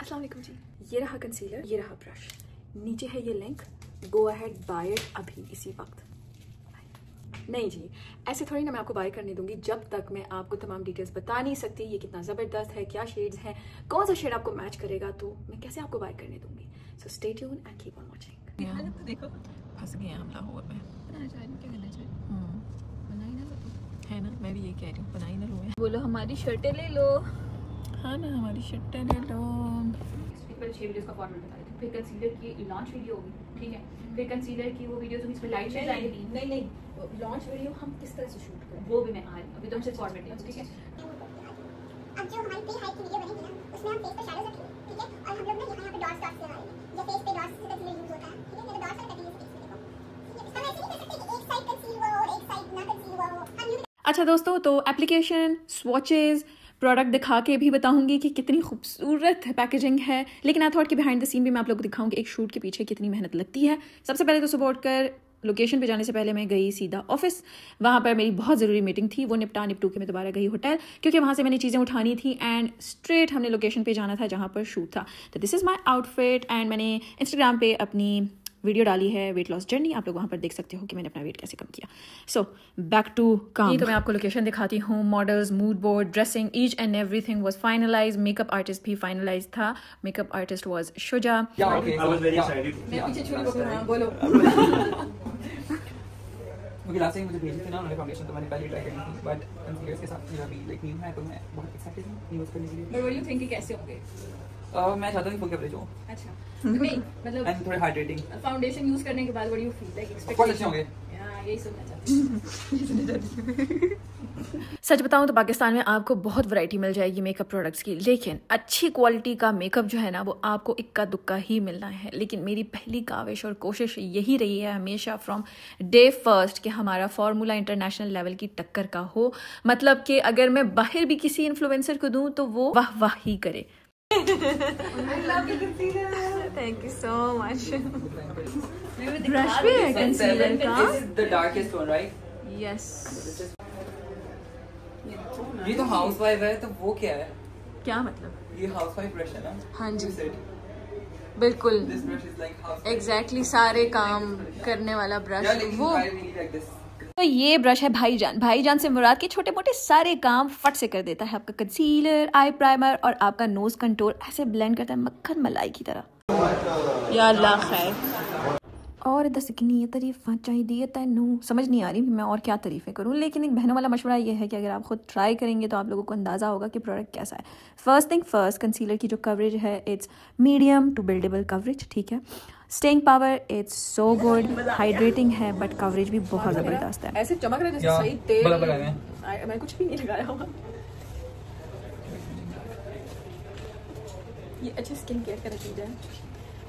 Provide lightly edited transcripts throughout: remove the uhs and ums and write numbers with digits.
अस्सलाम वालेकुम जी, ये रहा कंसीलर, ये रहा ब्रश, नीचे है ये link, go ahead buy it अभी इसी वक्त। नहीं जी, ऐसे थोड़ी ना मैं आपको बाय करने दूंगी जब तक मैं आपको तमाम डिटेल्स बता नहीं सकती ये कितना ज़बरदस्त है, क्या शेड्स हैं, कौन सा शेड आपको मैच करेगा, तो मैं कैसे आपको बाय करने दूंगी। So stay tune and keep on watching. देखो फंस गए हम लाहौर में। है ना, मैं भी ये कह रही हूँ, बनाई ना लूँ। बोलो हमारी शर्टें ले लो। हाँ ना, हमारी शर्टें ले लो। पहले 6 वीडियोस का फॉर्मेट बता देती हूँ, फिर कंसीलर की लॉन्च वीडियो होगी, ठीक है, फिर कंसीलर की वो वीडियो इसमें लाइट शेड्स आएंगी। नहीं लॉन्च वीडियो हम किस तरह से शूट करें वो भी मैं आ रही हूँ, अभी तुमसे फॉर्मेट लिया, ठीक है। अब जो हमारी प्री हाइट की वीडियो बनेगी ना, उसमें हम फेस पे शैडोज रखेंगे, ठीक है, और हम लोग ना यहाँ पे डॉट्स से लगाएंगे, या फेस पे डॉट्स से कंसीलर यूज होता है, ठीक है, तो डॉट्स से कटिंग से देखो, ठीक है। हम ऐसे नहीं कर सकते कि एक साइड कंसील हुआ हो और एक साइड ना कंसील हुआ हो। हम अच्छा दोस्तों, तो एप्लीकेशन, स्वॉचेस, प्रोडक्ट दिखा के भी बताऊंगी कि कितनी खूबसूरत पैकेजिंग है, लेकिन आई थॉट कि बिहाइंड द सीन भी मैं आप लोगों को दिखाऊंगी एक शूट के पीछे कितनी मेहनत लगती है। सबसे पहले तो सुबह उठकर लोकेशन पे जाने से पहले मैं गई सीधा ऑफिस, वहाँ पर मेरी बहुत ज़रूरी मीटिंग थी, वो निपटू के मैं दोबारा गई होटल, क्योंकि वहाँ से मैंने चीज़ें उठानी थी एंड स्ट्रेट हमने लोकेशन पे जाना था जहाँ पर शूट था। तो this is my outfit and मैंने इंस्टाग्राम पे अपनी वीडियो डाली है वेट लॉस जर्नी, आप लोग वहाँ पर देख सकते हो कि मैंने अपना वेट कैसे कम किया। सो बैक टू काम। तो मैं आपको लोकेशन दिखाती हूँ, models, mood board, dressing, each and everything was finalize. Makeup artist भी फाइनलाइज था, मेकअप आर्टिस्ट वाज शुजा। क्योंकि लास्ट टाइम मुझे भेजी थी ना उन्होंने फाउंडेशन, तो मैंने पहले ट्राई करी थी, बट कंसीलर्स के साथ मेरा भी लाइक न्यू है, तो मैं बहुत एक्साइटेड हूँ यूज़ करने के लिए। बट व्हाट यू थिंक कैसे होंगे? मैं चाहता हूँ फुल कवरेज हो। अच्छा नहीं मतलब एंड थोड़े हाइड्रेटिंग। फाउंडेशन यूज करने के बाद what do you feel like of course अच्छे होंगे। यही सुनना चाहती हूँ। सच बताऊं तो पाकिस्तान में आपको बहुत वैरायटी मिल जाएगी मेकअप प्रोडक्ट्स की, लेकिन अच्छी क्वालिटी का मेकअप जो है ना वो आपको इक्का दुक्का ही मिलना है। लेकिन मेरी पहली काविश और कोशिश यही रही है हमेशा फ्रॉम डे फर्स्ट कि हमारा फार्मूला इंटरनेशनल लेवल की टक्कर का हो, मतलब कि अगर मैं बाहर भी किसी इन्फ्लुएंसर को दूं तो वो वाह वाह ही करे। Thank you so much. Brush भी है कंसीलर का। This is the darkest one, right? Yes. ये तो हाउसवाइफ है, तो वो क्या है? क्या मतलब? ये हाउसवाइफ ब्रश है ना? हाँ जी। You said बिल्कुल this brush is like housewife. Exactly सारे काम करने वाला ब्रश Yeah, like वो। I really like this. तो ये ब्रश है भाईजान। भाईजान से मुराद के छोटे मोटे सारे काम फट से कर देता है। आपका कंसीलर, आई प्राइमर और आपका नोज कंटूर ऐसे ब्लेंड करता है मक्खन मलाई की तरह। या अल्लाह खैर। और दस कितनी तारीफा चाहिए तैनू, समझ नहीं आ रही मैं और क्या तारीफ़ें करूँ, लेकिन एक बहनों वाला मशवरा ये है कि अगर आप खुद ट्राई करेंगे तो आप लोगों को अंदाज़ा होगा कि प्रोडक्ट कैसा है। फर्स्ट थिंग फर्स्ट, कंसीलर की जो कवरेज है it's medium to buildable coverage, ठीक है। Staying power it's so good, hydrating है बट कवरेज भी बहुत ज़बरदस्त है। ऐसे चमक रहा है जैसे सही तेल। मैं कुछ भी नहीं लगाया हुआ। ये अच्छी स्किन केयर का चीज़ है।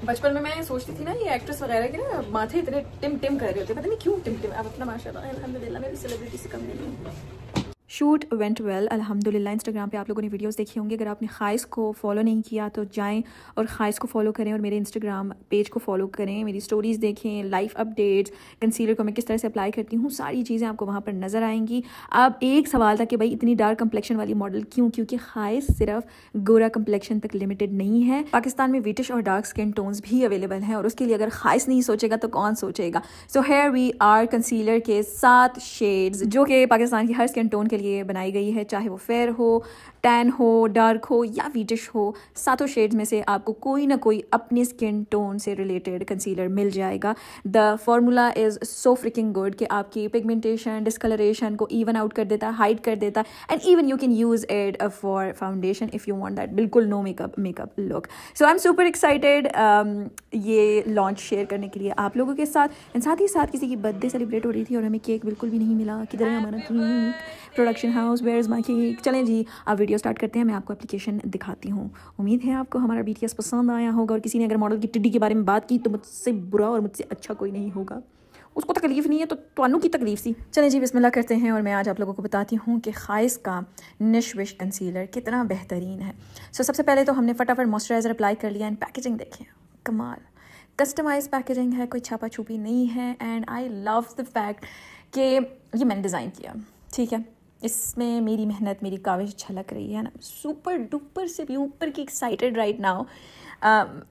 बचपन में मैं सोचती थी ना ये एक्ट्रेस वगैरह के ना माथे इतने टिम टिम कर रहे होते, पता नहीं क्यों टिम टिम। अब अपना माशाल्लाह अल्हम्दुलिल्लाह मैं भी सेलिब्रिटी से कम नहीं हूँ। शूट वेंट वेल अल्हम्दुलिल्लाह। इंस्टाग्राम पे आप लोगों ने वीडियोस देखी होंगी, अगर आपने खाइस को फॉलो नहीं किया तो जाएं और खाइस को फॉलो करें और मेरे इंस्टाग्राम पेज को फॉलो करें, मेरी स्टोरीज़ देखें, लाइफ अपडेट्स, कंसीलर को मैं किस तरह से अप्लाई करती हूँ, सारी चीज़ें आपको वहाँ पर नज़र आएंगी। अब एक सवाल था कि भाई इतनी डार्क कम्प्लेक्शन वाली मॉडल क्यों, क्योंकि खाइस सिर्फ गोरा कम्प्लेक्शन तक लिमिटेड नहीं है, पाकिस्तान में विटिश और डार्क स्किन टोन्स भी अवेलेबल हैं और उसके लिए अगर खाइस नहीं सोचेगा तो कौन सोचेगा। So here we are concealer के 7 शेड्स जो कि पाकिस्तान की हर स्किन टोन के लिए बनाई गई है, चाहे वो फेयर हो, टैन हो, डार्क हो या वीटिश हो। 7 शेड्स में से आपको कोई ना कोई अपनी स्किन टोन से रिलेटेड कंसीलर मिल जाएगा। The formula is so freaking good कि आपकी पिगमेंटेशन, डिस्कलरेशन को इवन आउट कर देता है, हाइड कर देता है and even you can use it for foundation if you want that बिल्कुल no makeup look. So I am super excited ये लॉन्च शेयर करने के लिए आप लोगों के साथ। एंड साथ ही साथ किसी की बर्थडे सेलिब्रेट हो रही थी और हमें केक बिल्कुल भी नहीं मिला। किधर है हमारा cake? Production house, where is my cake? चलें जी आप वीडियो स्टार्ट करते हैं, मैं आपको एप्लीकेशन दिखाती हूँ। उम्मीद है आपको हमारा BTS पसंद आया होगा और किसी ने अगर मॉडल की टिड्डी के बारे में बात की तो मुझसे बुरा और मुझसे अच्छा कोई नहीं होगा। उसको तकलीफ़ नहीं है तो तुहानू की तकलीफ सी। चलें जी बिस्मिल्लाह करते हैं और मैं आज आप लोगों को बताती हूँ कि खाइस का निश विश कंसीलर कितना बेहतरीन है। सो सबसे पहले तो हमने फटाफट मॉइस्चराइज़र अप्लाई कर लिया एंड पैकेजिंग देखें, कमाल कस्टमाइज पैकेजिंग है, कोई छापा छुपी नहीं है। And I love the fact कि ये मैंने डिज़ाइन किया, ठीक है। इसमें मेरी मेहनत, मेरी काविश झलक रही है ना। सुपर डुपर से भी ऊपर की एक्साइटेड राइट नाउ।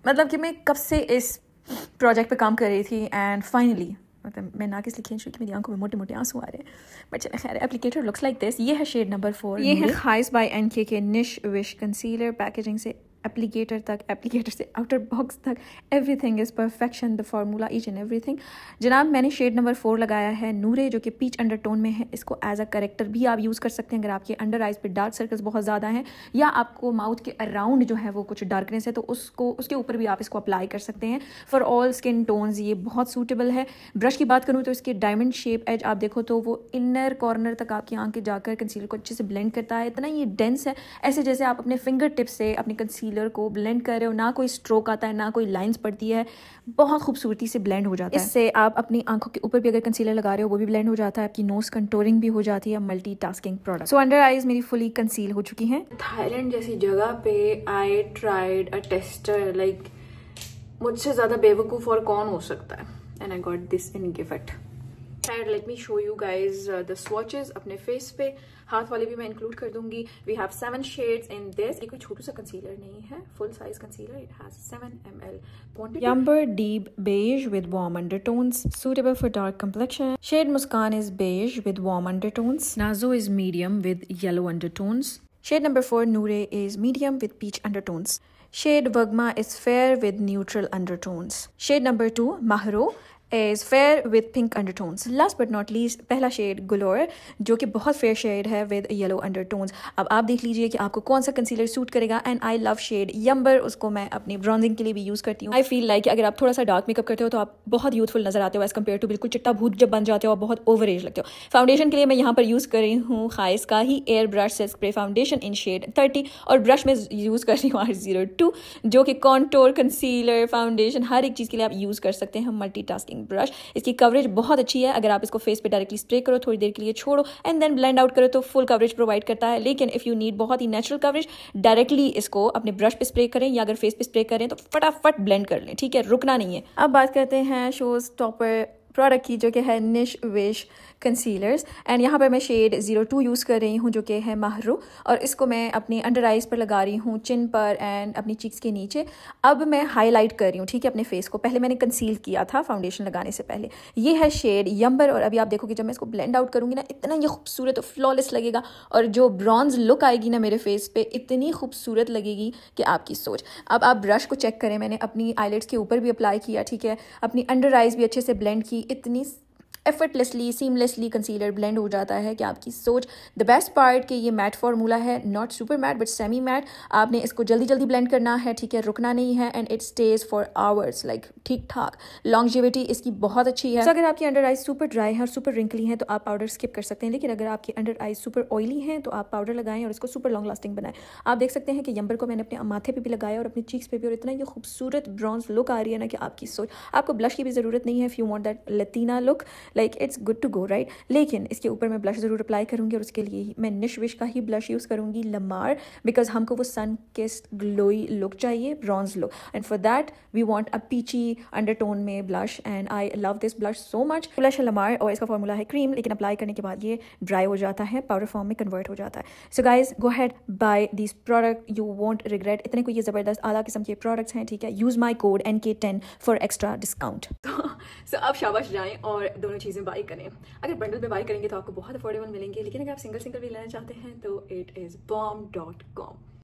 मतलब कि मैं कब से इस प्रोजेक्ट पे काम कर रही थी एंड फाइनली मतलब मैं ना किस लिखी कि मेरी आंखों में मोटे मोटे आंसू आ रहे हैं, बट चले खैर। Applicator looks like this. ये है शेड नंबर 4। ये है खाइस बाय एनके के निश विश कंसीलर। पैकेजिंग से एप्लीकेटर तक, एप्लीकेटर से आउटर बॉक्स तक, everything is perfection, the formula, each and everything. जनाब मैंने शेड नंबर 4 लगाया है नूरे, जो कि पीच अंडरटोन में है। इसको एज अ करेक्टर भी आप यूज़ कर सकते हैं अगर आपके अंडर आइज पे डार्क सर्कल्स बहुत ज़्यादा हैं या आपको माउथ के अराउंड जो है वो कुछ डार्कनेस है, तो उसके ऊपर भी आप इसको अप्लाई कर सकते हैं। फॉर ऑल स्किन टोन्स ये बहुत सूटेबल है। ब्रश की बात करूँ तो इसके डायमंड शेप एज आप देखो तो वो इनर कॉर्नर तक आपकी आंख के जाकर कंसीलर को अच्छे से ब्लेंड करता है। इतना ये डेंस है, ऐसे जैसे आप अपने फिंगर टिप से अपने कंसीलर को ब्लेंड कर रहे हो, ना कोई स्ट्रोक आता है ना कोई लाइंस पड़ती है, बहुत खूबसूरती से ब्लेंड हो जाता है। इससे आप अपनी आंखों के ऊपर भी अगर कंसीलर लगा रहे हो वो भी ब्लेंड हो जाता है, आपकी नोज कंटोरिंग भी हो जाती है। Multitasking product. So under eyes मेरी फुली कंसील हो चुकी हैं। थाईलैंड जैसी जगह पे I tried a tester, like मुझसे ज्यादा बेवकूफ और कौन हो सकता है, and I got this in gift. Let me show you guys the swatches अपने फेस पे। हाथ वाले भी मैं इंक्लूड कर दूंगी। We have 7 shades in this. ये कोई छोटू सा कंसीलर नहीं है, full size concealer. It has 7 ml quantity. Yumber Deep Beige with warm undertones, suitable for dark complexion. Shade Muskan is beige with warm undertones. Nazo is medium with yellow undertones. Shade number 4 Noore is medium with peach undertones. Shade Vagma is fair with neutral undertones. Shade number 2 Mahro is fair with pink undertones. Last but not least पहला shade गुलोर, जो कि बहुत fair shade है with yellow undertones. अब आप देख लीजिए कि आपको कौन सा कंसीलर सूट करेगा। एंड आई लव शेड यम्बर, उसको मैं अपनी ब्रॉन्जिंग के लिए भी यूज़ करती हूँ। आई फील लाइक अगर आप थोड़ा सा डार्क मेकअप करते हो तो आप बहुत यूथफुल नजर आते हो एज कम्पेयर टू बिल्कुल चिट्टा भूत जब बन जाते हो और बहुत ओवर एज लगते हो। फाउंडेशन के लिए मैं यहाँ पर यूज़ कर रही हूँ खाइस का ही air brush silk spray foundation in shade 30, और ब्रश में यूज़ कर रही हूँ R02, जो कि कॉन्टोर, कंसीलर, फाउंडेशन हर एक चीज़ के लिए आप यूज़ कर सकते हैं। Multitasking brush. इसकी कवरेज बहुत अच्छी है। अगर आप इसको फेस पे डायरेक्टली स्प्रे करो, थोड़ी देर के लिए छोड़ो एंड देन ब्लेंड आउट करो तो फुल कवरेज प्रोवाइड करता है। लेकिन इफ़ यू नीड बहुत ही नेचुरल कवरेज, डायरेक्टली इसको अपने ब्रश पे स्प्रे करें या अगर फेस पे स्प्रे करें तो फटाफट ब्लेंड कर लें, ठीक है, रुकना नहीं है। अब बात करते हैं शो स्टॉपर प्रोडक्ट की, जो कि है निश विश कंसीलर्स। एंड यहाँ पर मैं शेड 02 यूज़ कर रही हूँ, जो कि है महरो, और इसको मैं अपनी अंडर आइज़ पर लगा रही हूँ, चिन पर एंड अपनी चीक्स के नीचे। अब मैं हाईलाइट कर रही हूँ, ठीक है, अपने फेस को। पहले मैंने कंसील किया था फाउंडेशन लगाने से पहले। ये है शेड यम्बर, और अभी आप देखोगे जब मैं इसको ब्लेंड आउट करूँगी ना, इतना ये खूबसूरत और फ्लॉलेस लगेगा, और जो ब्रॉन्ज लुक आएगी ना मेरे फेस पे, इतनी खूबसूरत लगेगी कि आपकी सोच। अब आप ब्रश को चेक करें, मैंने अपनी आईलेट्स के ऊपर भी अप्लाई किया, ठीक है, अपनी अंडर आइज़ भी अच्छे से ब्लेंड की। इतनी एफर्टलेसली, सीमलेसली कंसीलर ब्लेंड हो जाता है कि आपकी सोच। द बेस्ट पार्ट कि ये मैट फार्मूला है, not super matte but semi matte. आपने इसको जल्दी जल्दी ब्लेंड करना है, ठीक है, रुकना नहीं है, and it stage for hours, like ठीक ठाक। लॉन्जिविटी इसकी बहुत अच्छी है। तो अगर आपकी अंडर आइज सुपर ड्राई है और सुपर रिंकली हैं तो आप पाउडर स्किप कर सकते हैं, लेकिन अगर आपकी अंडर आइज सुपर ऑयली हैं तो आप पाउडर लगाएं और इसको सुपर लॉन्ग लास्टिंग बनाएं। आप देख सकते हैं कि यम्बर को मैंने अपने माथे पे भी लगाया और अपनी चीक्स पे भी, और इतना ये खूबसूरत ब्रॉन्ज लुक आ रही है ना कि आपकी सोच। आपको ब्लश की भी ज़रूरत नहीं है if you want that Latina look, like it's good to go right. लेकिन इसके ऊपर मैं ब्लश ज़रूर अप्लाई करूंगी, और उसके लिए मैं निश विश का ही ब्लश यूज़ करूंगी, लमार, बिकॉज हमको वो सन किस्ड ग्लोई लुक चाहिए, bronze look, and for that we want a peachy undertone में blush, and I love this blush so much. Blush है लमार और इसका फॉर्मूला है क्रीम, लेकिन अप्लाई करने के बाद ये ड्राई हो जाता है, पाउडर फॉर्म में कन्वर्ट हो जाता है। So guys go ahead buy this product, you won't regret. इतने कोई ये ज़बरदस्त आला किस्म के प्रोडक्ट्स हैं, ठीक है। Use my code NK10 for extra discount. So अब शाबाश जाएं और दोनों चीज़ें बाई करें। अगर बंडल में बाई करेंगे तो आपको बहुत अफोर्डेबल मिलेंगे, लेकिन अगर आप सिंगल सिंगल भी लेना चाहते हैं तो it is bomb.com।